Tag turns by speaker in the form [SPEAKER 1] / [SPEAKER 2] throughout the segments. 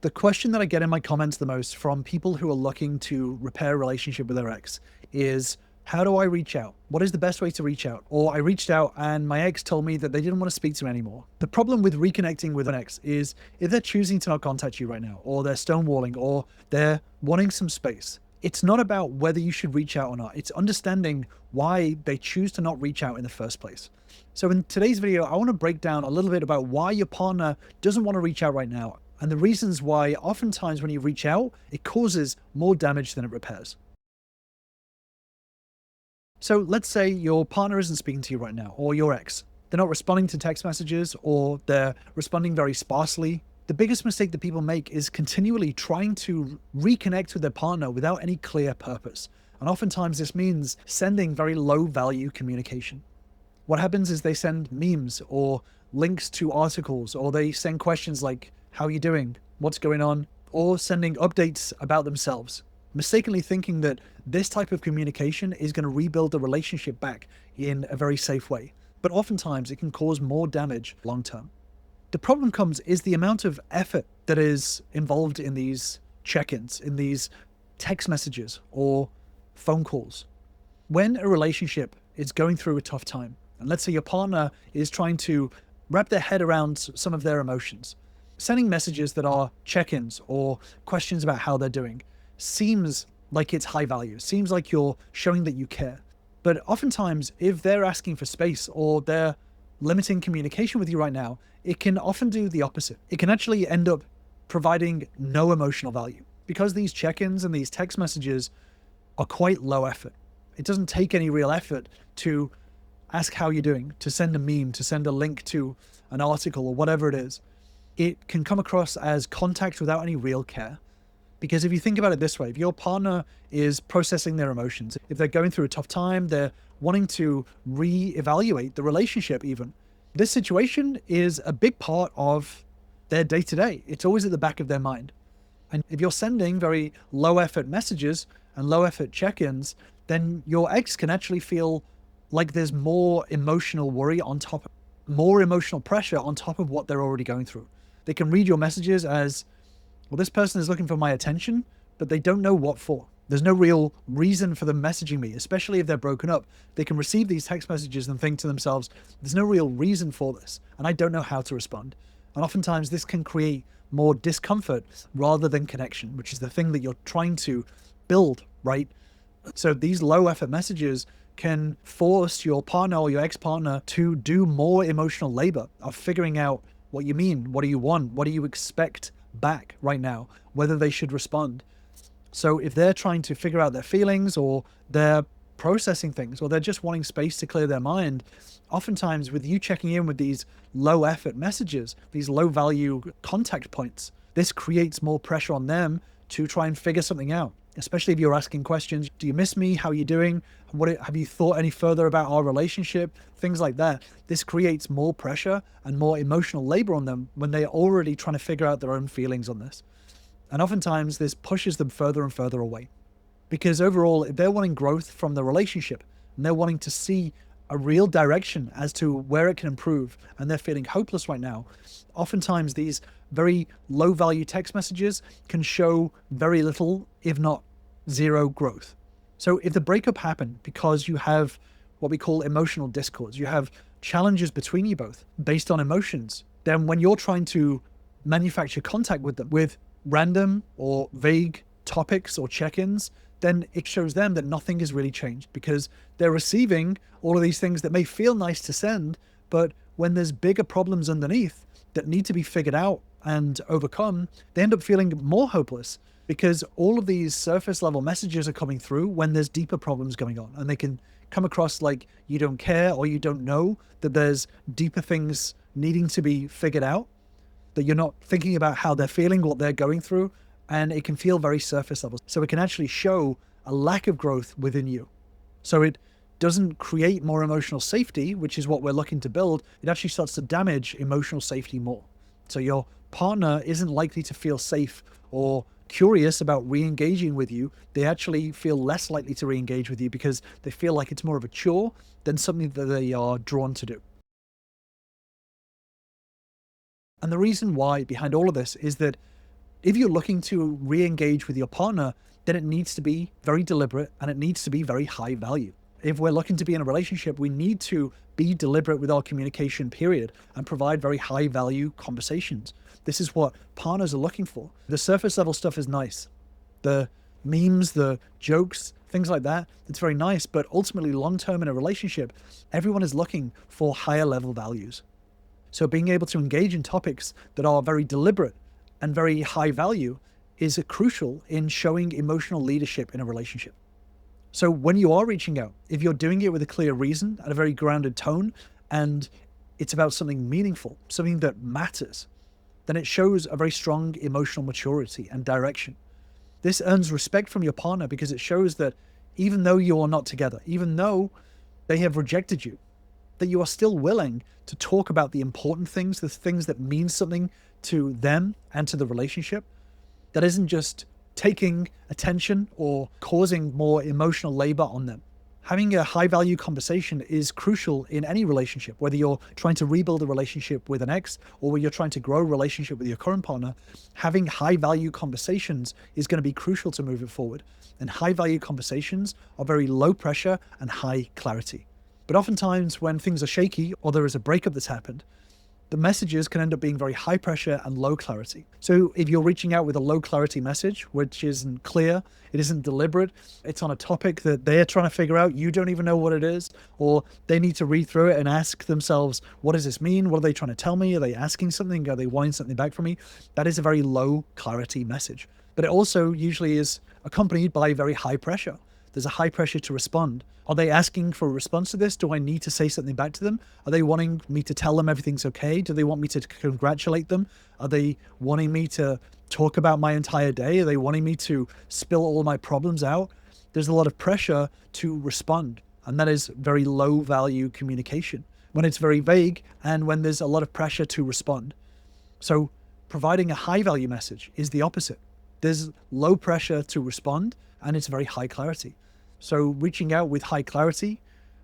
[SPEAKER 1] The question that I get in my comments the most from people who are looking to repair a relationship with their ex is, how do I reach out? What is the best way to reach out? Or I reached out and my ex told me that they didn't want to speak to me anymore. The problem with reconnecting with an ex is if they're choosing to not contact you right now, or they're stonewalling, or they're wanting some space. It's not about whether you should reach out or not. It's understanding why they choose to not reach out in the first place. So in today's video, I want to break down a little bit about why your partner doesn't want to reach out right now, and the reasons why oftentimes when you reach out, it causes more damage than it repairs. So let's say your partner isn't speaking to you right now, or your ex. They're not responding to text messages, or they're responding very sparsely. The biggest mistake that people make is continually trying to reconnect with their partner without any clear purpose. And oftentimes this means sending very low value communication. What happens is they send memes or links to articles, or they send questions like, how are you doing? What's going on? Or sending updates about themselves, mistakenly thinking that this type of communication is going to rebuild the relationship back in a very safe way. But oftentimes it can cause more damage long term. The problem comes is the amount of effort that is involved in these check-ins, in these text messages or phone calls. When a relationship is going through a tough time, and let's say your partner is trying to wrap their head around some of their emotions, sending messages that are check-ins or questions about how they're doing seems like it's high value, seems like you're showing that you care. But oftentimes, if they're asking for space or they're limiting communication with you right now, it can often do the opposite. It can actually end up providing no emotional value because these check-ins and these text messages are quite low effort. It doesn't take any real effort to ask how you're doing, to send a meme, to send a link to an article or whatever it is. It can come across as contact without any real care. Because if you think about it this way, if your partner is processing their emotions, if they're going through a tough time, they're wanting to reevaluate the relationship even, this situation is a big part of their day-to-day. It's always at the back of their mind. And if you're sending very low-effort messages and low-effort check-ins, then your ex can actually feel like there's more emotional worry on top, more emotional pressure on top of what they're already going through. They can read your messages as, well, this person is looking for my attention, but they don't know what for. There's no real reason for them messaging me, especially if they're broken up. They can receive these text messages and think to themselves, there's no real reason for this, and I don't know how to respond. And oftentimes this can create more discomfort rather than connection, which is the thing that you're trying to build, right? So these low effort messages can force your partner or your ex-partner to do more emotional labor of figuring out what you mean, what do you want, what do you expect back right now, whether they should respond. So if they're trying to figure out their feelings, or they're processing things, or they're just wanting space to clear their mind, oftentimes with you checking in with these low effort messages, these low value contact points, this creates more pressure on them to try and figure something out. Especially if you're asking questions, do you miss me? How are you doing? Have you thought any further about our relationship? Things like that. This creates more pressure and more emotional labor on them when they're already trying to figure out their own feelings on this. And oftentimes this pushes them further and further away. Because overall, if they're wanting growth from the relationship and they're wanting to see a real direction as to where it can improve, and they're feeling hopeless right now, oftentimes these very low value text messages can show very little, if not zero growth. So if the breakup happened because you have what we call emotional discords, you have challenges between you both based on emotions, then when you're trying to manufacture contact with them with random or vague topics or check-ins, then it shows them that nothing has really changed because they're receiving all of these things that may feel nice to send, but when there's bigger problems underneath that need to be figured out and overcome, they end up feeling more hopeless because all of these surface level messages are coming through when there's deeper problems going on, and they can come across like you don't care or you don't know that there's deeper things needing to be figured out, that you're not thinking about how they're feeling, what they're going through, and it can feel very surface level. So it can actually show a lack of growth within you. So it doesn't create more emotional safety, which is what we're looking to build. It actually starts to damage emotional safety more. So your partner isn't likely to feel safe or curious about re-engaging with you. They actually feel less likely to re-engage with you because they feel like it's more of a chore than something that they are drawn to do. And the reason why behind all of this is that If you're looking to re-engage with your partner, then it needs to be very deliberate and it needs to be very high value. If we're looking to be in a relationship, we need to be deliberate with our communication period and provide very high value conversations. This is what partners are looking for. The surface level stuff is nice. The memes, the jokes, things like that, it's very nice, but ultimately long-term in a relationship, everyone is looking for higher level values. So being able to engage in topics that are very deliberate and very high value is crucial in showing emotional leadership in a relationship. So when you are reaching out, if you're doing it with a clear reason and a very grounded tone, and it's about something meaningful, something that matters, then it shows a very strong emotional maturity and direction. This earns respect from your partner because it shows that even though you are not together, even though they have rejected you, that you are still willing to talk about the important things, the things that mean something to them and to the relationship. That isn't just taking attention or causing more emotional labor on them. Having a high value conversation is crucial in any relationship, whether you're trying to rebuild a relationship with an ex or whether you're trying to grow a relationship with your current partner. Having high value conversations is going to be crucial to move it forward. And high value conversations are very low pressure and high clarity. But oftentimes when things are shaky or there is a breakup that's happened, the messages can end up being very high pressure and low clarity. So if you're reaching out with a low clarity message, which isn't clear, it isn't deliberate, it's on a topic that they're trying to figure out, you don't even know what it is, or they need to read through it and ask themselves, what does this mean? What are they trying to tell me? Are they asking something? Are they wanting something back from me? That is a very low clarity message. But it also usually is accompanied by very high pressure. There's a high pressure to respond. Are they asking for a response to this? Do I need to say something back to them? Are they wanting me to tell them everything's okay? Do they want me to congratulate them? Are they wanting me to talk about my entire day? Are they wanting me to spill all my problems out? There's a lot of pressure to respond, and that is very low value communication when it's very vague and when there's a lot of pressure to respond. So providing a high value message is the opposite. There's low pressure to respond and it's very high clarity. So reaching out with high clarity,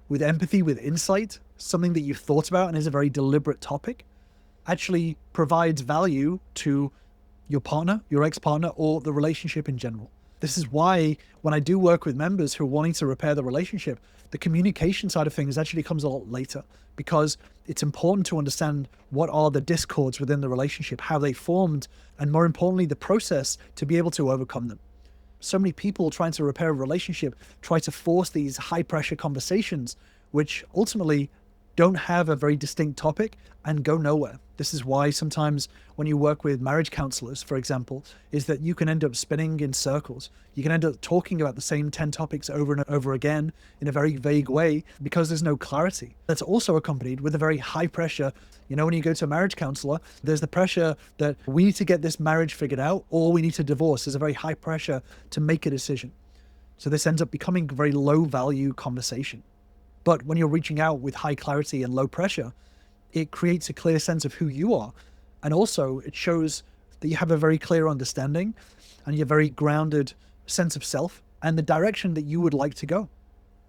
[SPEAKER 1] with empathy, with insight, something that you've thought about and is a very deliberate topic, actually provides value to your partner, your ex-partner, or the relationship in general. This is why when I do work with members who are wanting to repair the relationship, the communication side of things actually comes a lot later, because it's important to understand what are the discords within the relationship, how they formed, and more importantly, the process to be able to overcome them. So many people trying to repair a relationship try to force these high pressure conversations, which ultimately don't have a very distinct topic and go nowhere. This is why sometimes when you work with marriage counselors, for example, is that you can end up spinning in circles. You can end up talking about the same 10 topics over and over again in a very vague way because there's no clarity. That's also accompanied with a very high pressure. You know, when you go to a marriage counselor, there's the pressure that we need to get this marriage figured out or we need to divorce. There's a very high pressure to make a decision. So this ends up becoming a very low value conversation. But when you're reaching out with high clarity and low pressure, it creates a clear sense of who you are. And also it shows that you have a very clear understanding and your very grounded sense of self and the direction that you would like to go.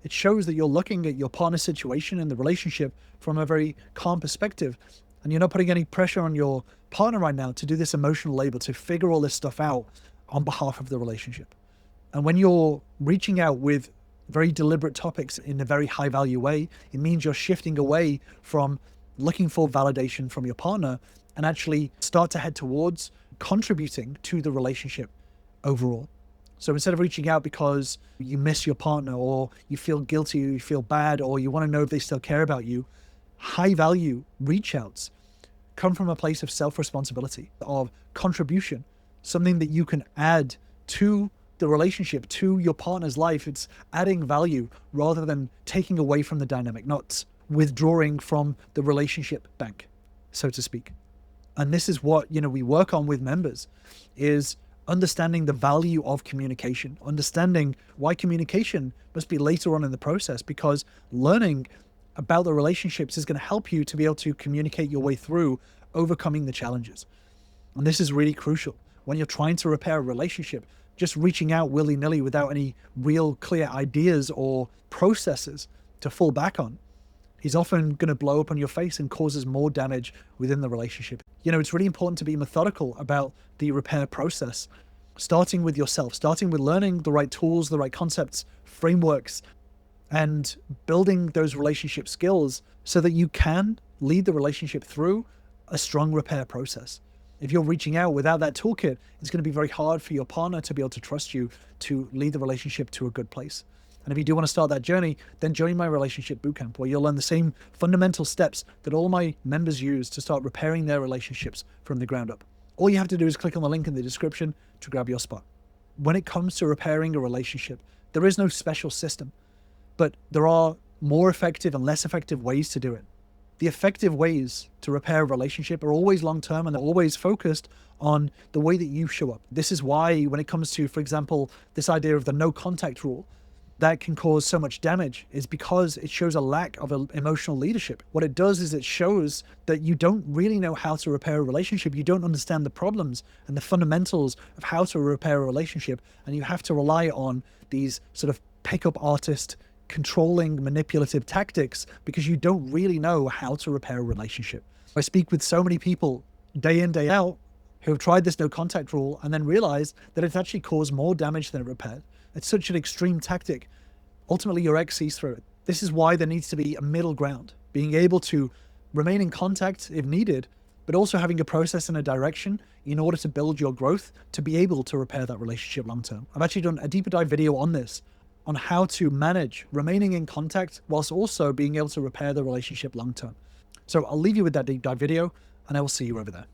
[SPEAKER 1] It shows that you're looking at your partner situation and the relationship from a very calm perspective. And you're not putting any pressure on your partner right now to do this emotional labor, to figure all this stuff out on behalf of the relationship. And when you're reaching out with very deliberate topics in a very high value way, it means you're shifting away from looking for validation from your partner and actually start to head towards contributing to the relationship overall. So instead of reaching out because you miss your partner or you feel guilty, or you feel bad, or you want to know if they still care about you, high value reach outs come from a place of self-responsibility, of contribution, something that you can add to the relationship, to your partner's life. It's adding value rather than taking away from the dynamic, not withdrawing from the relationship bank, so to speak. And this is what, we work on with members, is understanding the value of communication, understanding why communication must be later on in the process, because learning about the relationships is going to help you to be able to communicate your way through overcoming the challenges. And this is really crucial when you're trying to repair a relationship. Just reaching out willy-nilly without any real clear ideas or processes to fall back on is often going to blow up on your face and causes more damage within the relationship. It's really important to be methodical about the repair process, starting with yourself, starting with learning the right tools, the right concepts, frameworks, and building those relationship skills so that you can lead the relationship through a strong repair process. If you're reaching out without that toolkit, it's going to be very hard for your partner to be able to trust you to lead the relationship to a good place. And if you do want to start that journey, then join my relationship bootcamp, where you'll learn the same fundamental steps that all my members use to start repairing their relationships from the ground up. All you have to do is click on the link in the description to grab your spot. When it comes to repairing a relationship, there is no special system, but there are more effective and less effective ways to do it. The effective ways to repair a relationship are always long-term, and they're always focused on the way that you show up. This is why when it comes to, for example, this idea of the no contact rule, that can cause so much damage, is because it shows a lack of emotional leadership. What it does is it shows that you don't really know how to repair a relationship. You don't understand the problems and the fundamentals of how to repair a relationship. And you have to rely on these sort of pickup artist, controlling, manipulative tactics because you don't really know how to repair a relationship. I speak with so many people day in, day out who have tried this no contact rule and then realize that it's actually caused more damage than it repaired. It's such an extreme tactic. Ultimately, your ex sees through it. This is why there needs to be a middle ground, being able to remain in contact if needed, but also having a process and a direction in order to build your growth to be able to repair that relationship long term. I've actually done a deeper dive video on this, on how to manage remaining in contact whilst also being able to repair the relationship long term. So I'll leave you with that deep dive video, and I will see you over there.